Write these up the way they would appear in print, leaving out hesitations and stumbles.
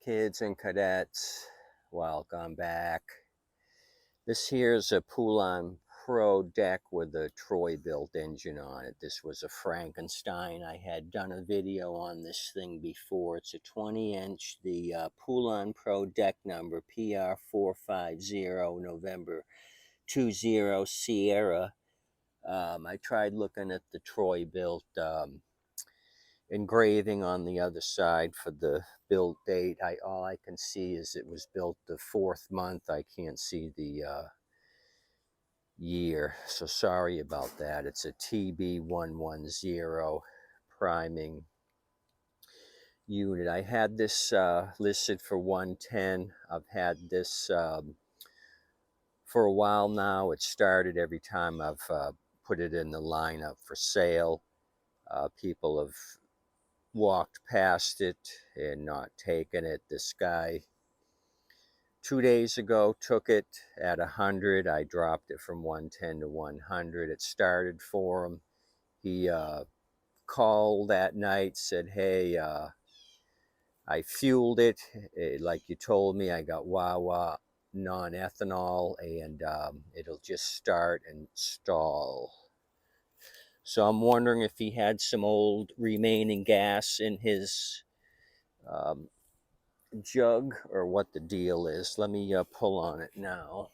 Kids and cadets, welcome back. This here's a Poulan Pro deck with a Troy-built engine on it. This was a Frankenstein. I had done a video on this thing before. It's a 20-inch, the Poulan Pro deck number PR 450 November 20 Sierra. I tried looking at the Troy-built engraving on the other side for the build date. All I can see is it was built the 4th month. I can't see the year, so sorry about that. It's a TB110 priming unit. I had this listed for 110. I've had this for a while now. It started every time I've put it in the lineup for sale. People have walked past it and not taken it. This guy 2 days ago took it at 100. I dropped it from 110 to 100. It started for him. He called that night, said, hey, I fueled it like you told me. I got Wawa non-ethanol, and it'll just start and stall. So I'm wondering if he had some old remaining gas in his jug or what the deal is. Let me pull on it now.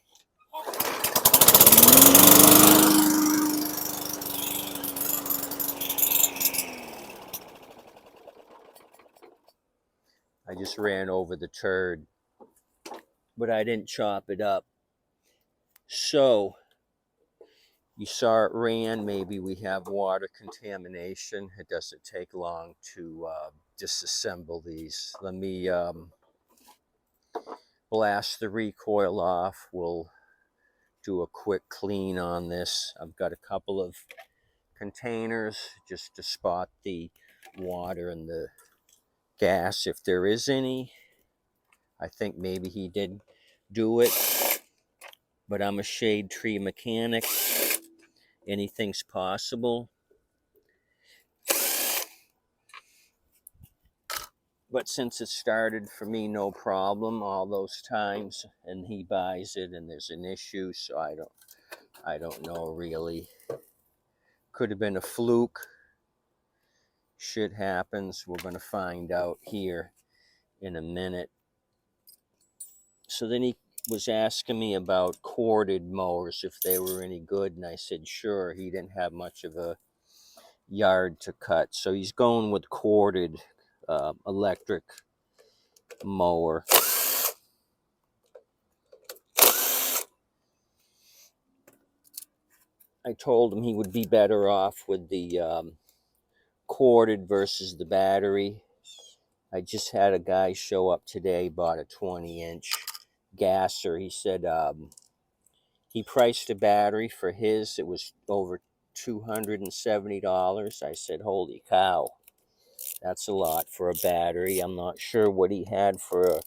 I just ran over the turd, but I didn't chop it up. So you saw it ran. Maybe we have water contamination. It doesn't take long to disassemble these. Let me blast the recoil off. We'll do a quick clean on this. I've got a couple of containers just to spot the water and the gas if there is any. I think maybe he did do it, but I'm a shade tree mechanic. Anything's possible. But since it started for me, no problem all those times, and he buys it and there's an issue, so I don't know really. Could have been a fluke. Shit happens. We're going to find out here in a minute. So then he was asking me about corded mowers, if they were any good, and I said sure. He didn't have much of a yard to cut, so he's going with corded electric mower. I told him he would be better off with the corded versus the battery. I just had a guy show up today, bought a 20-inch gasser. He said he priced a battery for his. It was over $270. I said, holy cow, that's a lot for a battery. I'm not sure what he had for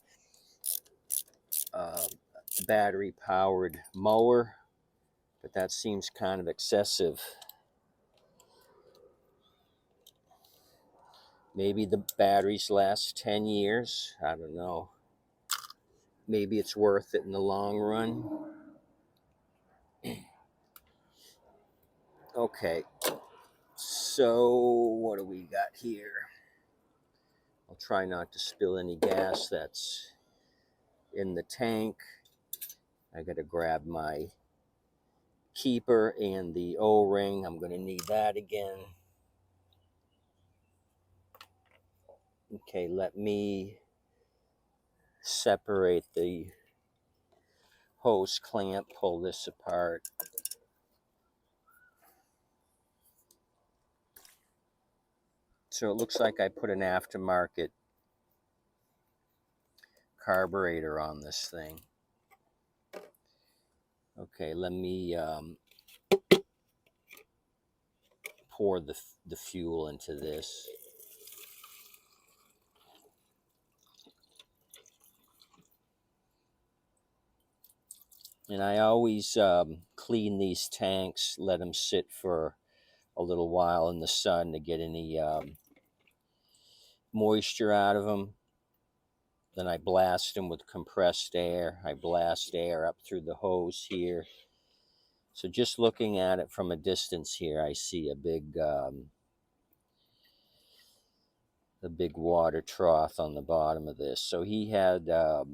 a battery-powered mower, but that seems kind of excessive. Maybe the batteries last 10 years. I don't know. Maybe it's worth it in the long run. Okay, so what do we got here? I'll try not to spill any gas that's in the tank. I gotta grab my keeper and the O-ring. I'm gonna need that again. Okay, let me separate the hose clamp, pull this apart. So it looks like I put an aftermarket carburetor on this thing. Okay, let me pour the fuel into this. And I always clean these tanks, let them sit for a little while in the sun to get any moisture out of them. Then I blast them with compressed air. I blast air up through the hose here. So just looking at it from a distance here, I see a big water trough on the bottom of this. So he had a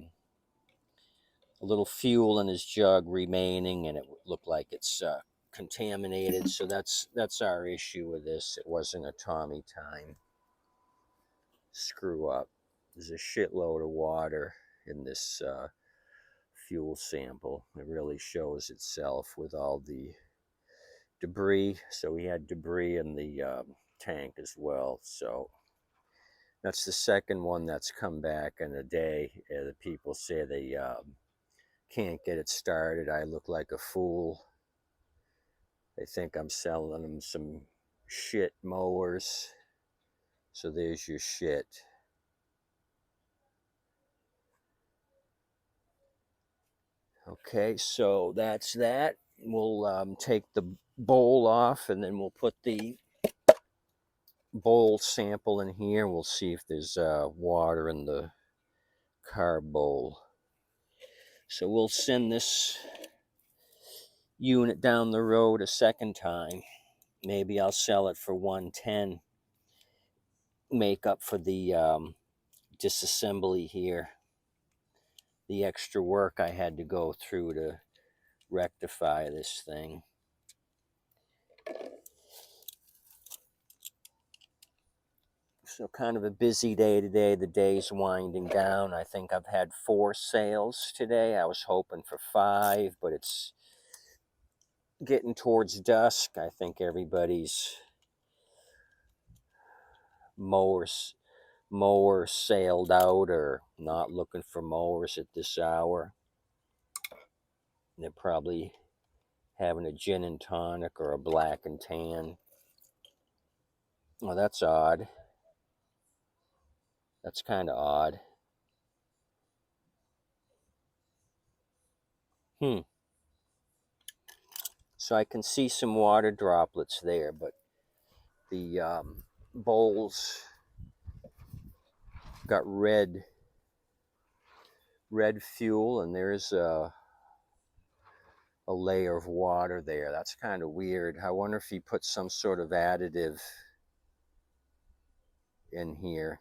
little fuel in his jug remaining, and it looked like it's contaminated. So that's our issue with this. It wasn't a Tommy time screw up. There's a shitload of water in this fuel sample. It really shows itself with all the debris. So we had debris in the tank as well. So that's the second one that's come back in a day. The people say they can't get it started. I look like a fool. They think I'm selling them some shit mowers. So there's your shit. Okay, so that's that. We'll take the bowl off, and then we'll put the bowl sample in here. We'll see if there's water in the carb bowl. So we'll send this unit down the road a second time. Maybe I'll sell it for 110. Make up for the disassembly here. The extra work I had to go through to rectify this thing. So kind of a busy day today. The day's winding down. I think I've had 4 sales today. I was hoping for 5, but it's getting towards dusk. I think everybody's mower sailed out or not looking for mowers at this hour. They're probably having a gin and tonic or a black and tan. Well, that's odd. That's kind of odd. So I can see some water droplets there, but the bowls got red fuel, and there's a layer of water there. That's kind of weird. I wonder if he put some sort of additive in here.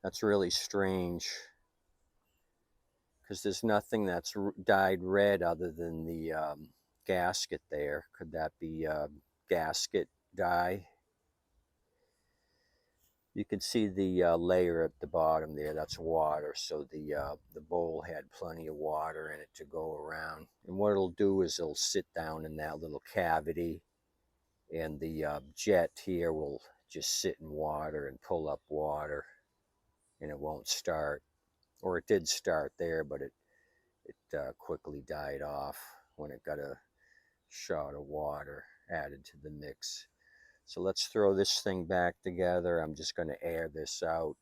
That's really strange, because there's nothing that's dyed red other than the gasket there. Could that be gasket dye? You can see the layer at the bottom there. That's water. So the bowl had plenty of water in it to go around. And what it'll do is it'll sit down in that little cavity, and the jet here will just sit in water and pull up water, and it won't start. Or it did start there, but it quickly died off when it got a shot of water added to the mix. So let's throw this thing back together. I'm just going to air this out.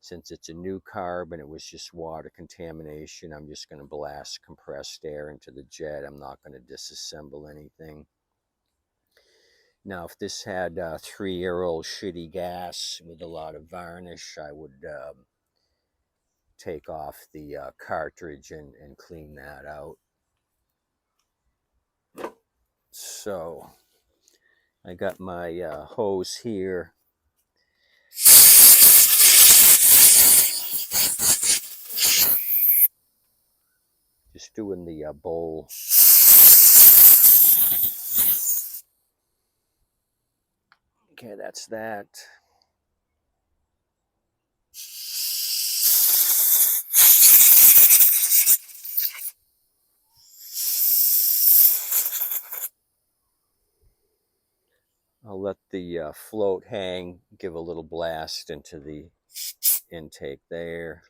Since it's a new carb and it was just water contamination, I'm just going to blast compressed air into the jet. I'm not going to disassemble anything. Now, if this had 3-year-old shitty gas with a lot of varnish, I would take off the cartridge and clean that out. So I got my hose here. Just doing the bowl. Okay, that's that. I'll let the float hang, give a little blast into the intake there.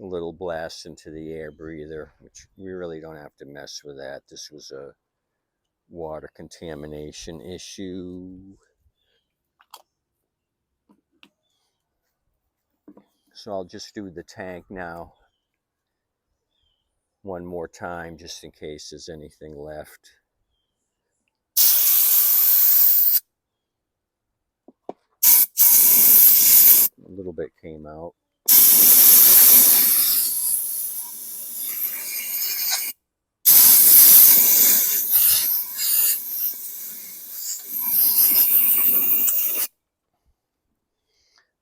A little blast into the air breather, which we really don't have to mess with that. This was a water contamination issue. So I'll just do the tank now one more time just in case there's anything left. A little bit came out.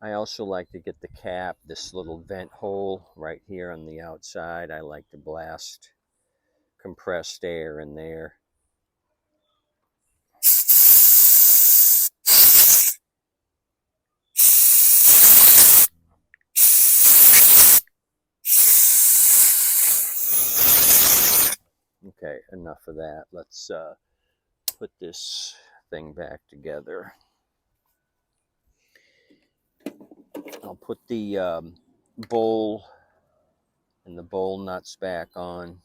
I also like to get the cap, this little vent hole right here on the outside. I like to blast compressed air in there. Okay, enough of that. Let's put this thing back together. I'll put the bowl and the bowl nuts back on.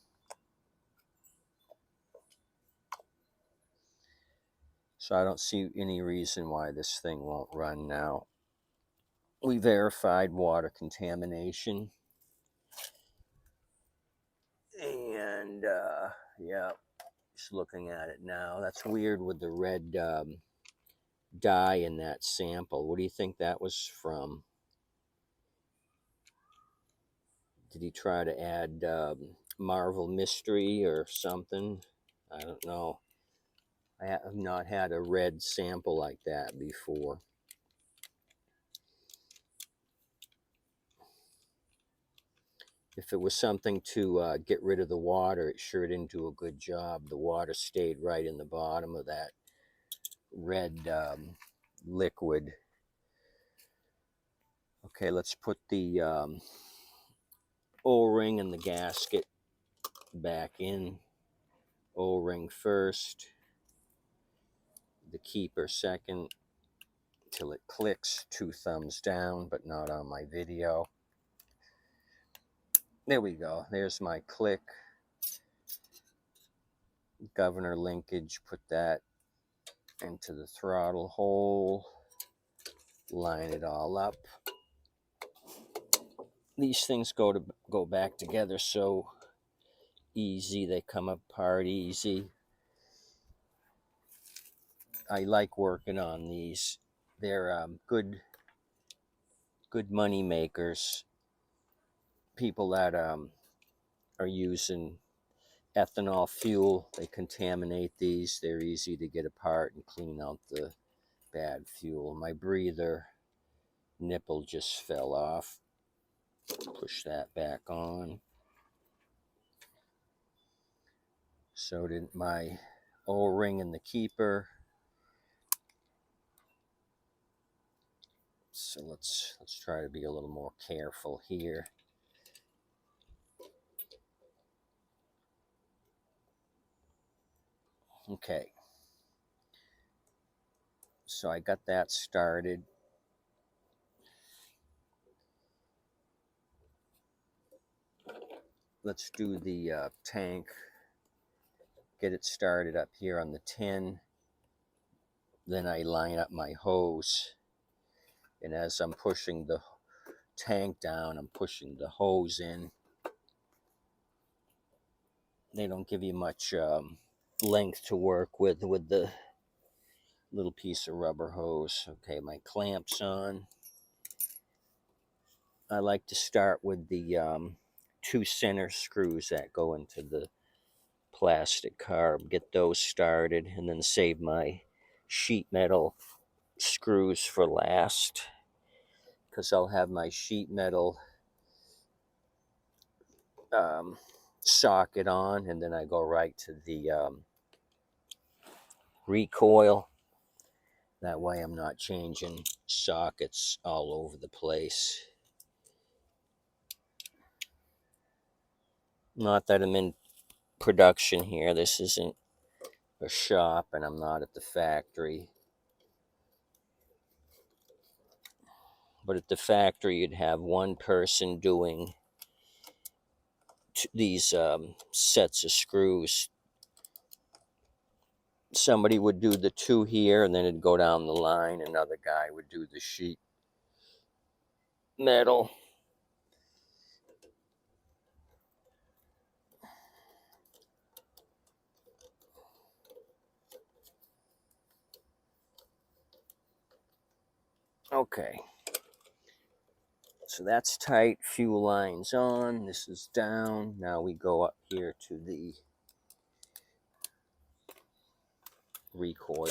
So I don't see any reason why this thing won't run now. We verified water contamination. And yeah, just looking at it now. That's weird with the red dye in that sample. What do you think that was from? Did he try to add Marvel Mystery or something? I don't know. I have not had a red sample like that before. If it was something to get rid of the water, it sure didn't do a good job. The water stayed right in the bottom of that red liquid. Okay, let's put the O-ring and the gasket back in. O-ring first, the keeper second, till it clicks. 2 thumbs down, but not on my video. There we go. There's my click. Governor linkage, put that into the throttle hole. Line it all up. These things go back together so easy. They come apart easy. I like working on these. They're good money makers. People that are using ethanol fuel, they contaminate these. They're easy to get apart and clean out the bad fuel. My breather nipple just fell off. Push that back on. So did my O-ring and the keeper. So let's try to be a little more careful here. Okay. So I got that started. Let's do the tank. Get it started up here on the tin. Then I line up my hose. And as I'm pushing the tank down, I'm pushing the hose in. They don't give you much length to work with the little piece of rubber hose. Okay, my clamps on. I like to start with the 2 center screws that go into the plastic carb. Get those started and then save my sheet metal screws for last, because I'll have my sheet metal socket on, and then I go right to the recoil. That way I'm not changing sockets all over the place. Not that I'm in production here. This isn't a shop and I'm not at the factory. But at the factory, you'd have one person doing these sets of screws. Somebody would do the 2 here, and then it'd go down the line. Another guy would do the sheet metal. Okay, so that's tight. Fuel line's on. This is down. Now we go up here to the recoil.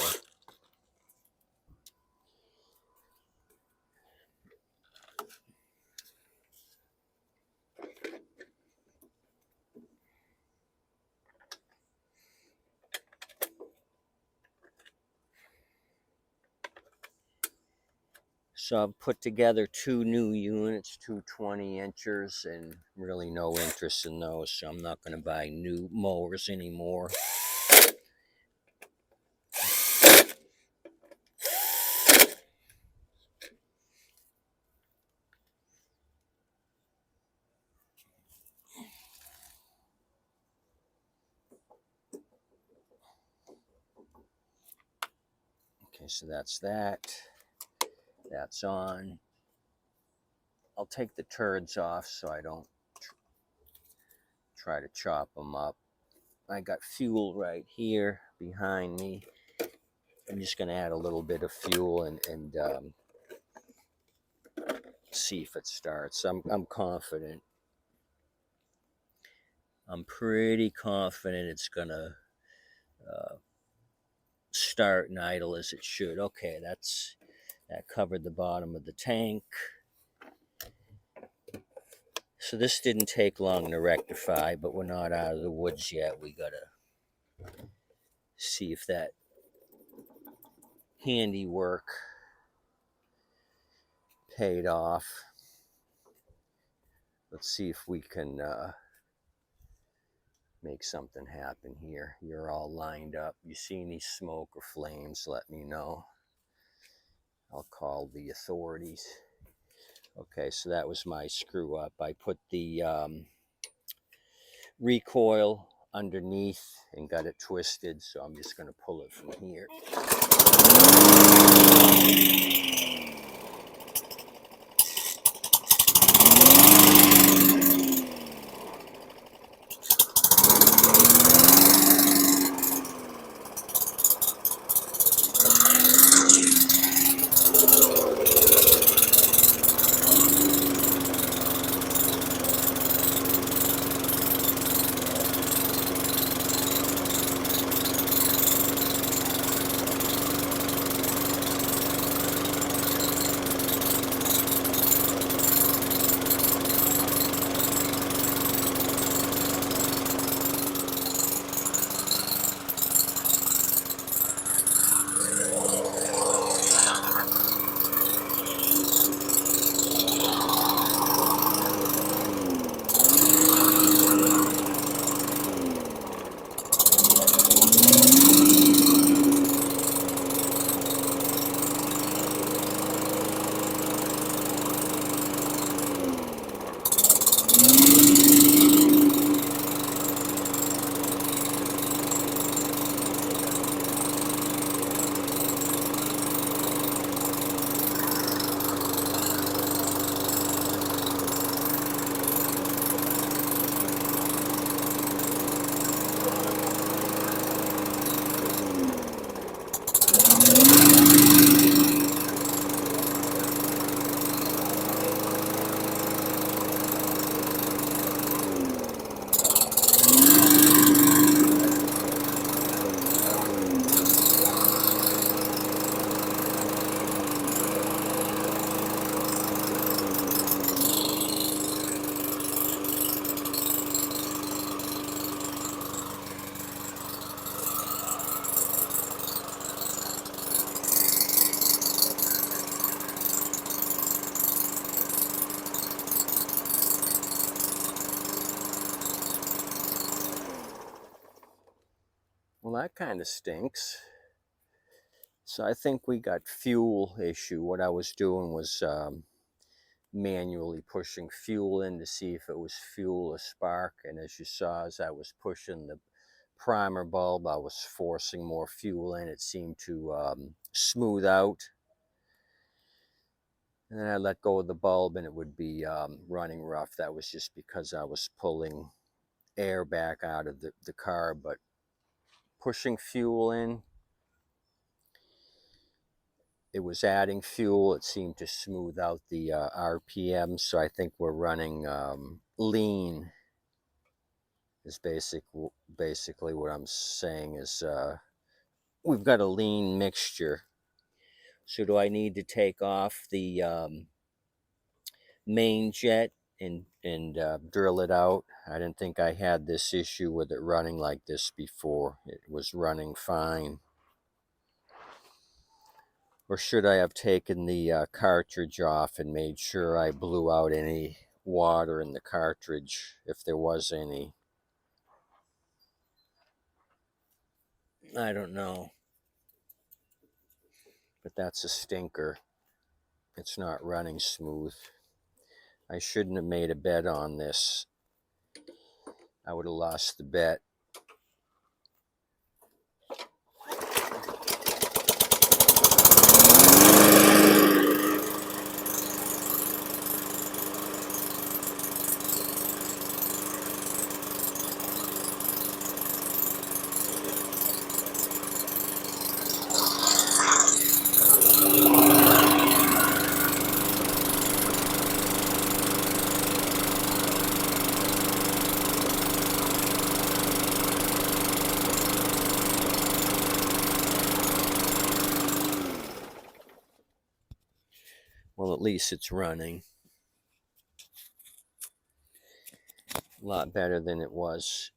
So I've put together two new units, two 20-inchers, and really no interest in those, so I'm not going to buy new mowers anymore. Okay, so that's that. That's on. I'll take the turds off so I don't try to chop them up. I got fuel right here behind me. I'm just going to add a little bit of fuel and see if it starts. I'm confident. I'm pretty confident it's going to start and idle as it should. Okay, that covered the bottom of the tank. So this didn't take long to rectify, but we're not out of the woods yet. We got to see if that handiwork paid off. Let's see if we can make something happen here. You're all lined up. You see any smoke or flames, let me know. I'll call the authorities. Okay, so that was my screw up. I put the recoil underneath and got it twisted, so I'm just going to pull it from here. Well, that kind of stinks. So I think we got fuel issue. What I was doing was manually pushing fuel in to see if it was fuel or spark. And as you saw, as I was pushing the primer bulb, I was forcing more fuel in. It seemed to smooth out. And then I let go of the bulb and it would be running rough. That was just because I was pulling air back out of the car. But pushing fuel in it was adding fuel. It seemed to smooth out the RPM. So I think we're running lean is basically what I'm saying is we've got a lean mixture. So do I need to take off the main jet and drill it out? I didn't think I had this issue with it running like this before. It was running fine. Or should I have taken the cartridge off and made sure I blew out any water in the cartridge if there was any? I don't know. But that's a stinker. It's not running smooth. I shouldn't have made a bet on this. I would have lost the bet. Well, at least it's running. A lot better than it was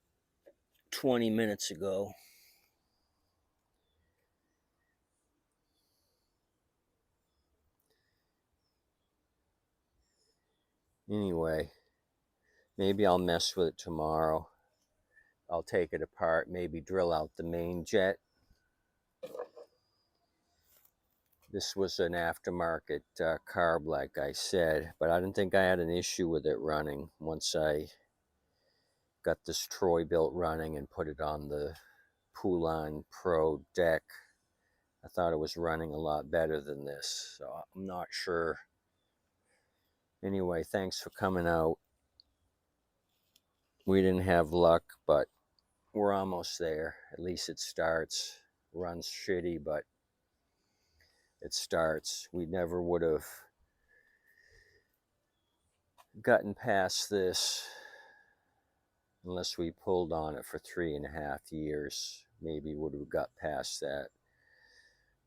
20 minutes ago. Anyway, maybe I'll mess with it tomorrow. I'll take it apart, maybe drill out the main jet. This was an aftermarket carb, like I said, but I didn't think I had an issue with it running once I got this Troy-Bilt running and put it on the Poulan Pro deck. I thought it was running a lot better than this, so I'm not sure. Anyway, thanks for coming out. We didn't have luck, but we're almost there. At least it starts. Runs shitty, but it starts. We never would have gotten past this unless we pulled on it for 3.5 years. Maybe would have got past that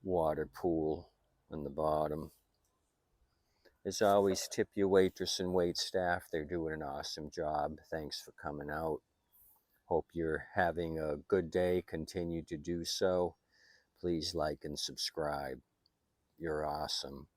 water pool on the bottom. As always, tip your waitress and wait staff. They're doing an awesome job. Thanks for coming out. Hope you're having a good day. Continue to do so. Please like and subscribe. You're awesome.